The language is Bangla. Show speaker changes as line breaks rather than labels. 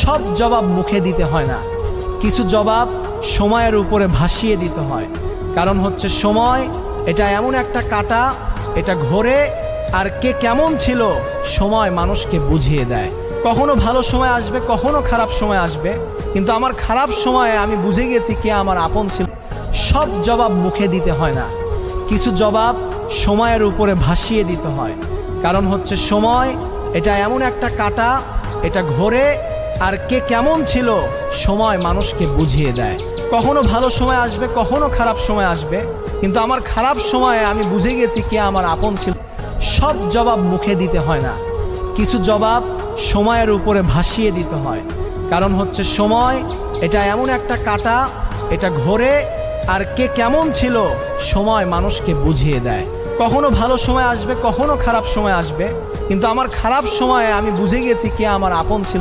সব জবাব মুখে দিতে হয় না, কিছু জবাব সময়ের উপরে ভাসিয়ে দিতে হয়। কারণ হচ্ছে সময় এটা এমন একটা কাঁটা, এটা ঘোরে, আর কে কেমন ছিল সময় মানুষকে বুঝিয়ে দেয়। কখনো ভালো সময় আসবে, কখনো খারাপ সময় আসবে, কিন্তু আমার খারাপ সময়ে আমি বুঝে গেছি কে আমার আপন ছিল। সব জবাব মুখে দিতে হয় না, কিছু জবাব সময়ের উপরে ভাসিয়ে দিতে হয়। কারণ হচ্ছে সময় এটা এমন একটা কাঁটা, এটা ঘোরে, আর কে কেমন ছিল সময় মানুষকে বুঝিয়ে দেয়। কখনো ভালো সময় আসবে, কখনো খারাপ সময় আসবে, কিন্তু আমার খারাপ সময়ে আমি বুঝে গেছি কে আমার আপন ছিল। সব জবাব মুখে দিতে হয় না, কিছু জবাব সময়ের উপরে ভাসিয়ে দিতে হয়। কারণ হচ্ছে সময় এটা এমন একটা কাঁটা, এটা ঘোরে, আর কে কেমন ছিল সময় মানুষকে বুঝিয়ে দেয়। কখনো ভালো সময় আসবে, কখনো খারাপ সময় আসবে, কিন্তু আমার খারাপ সময়ে আমি বুঝে গেছি কে আমার আপন ছিল।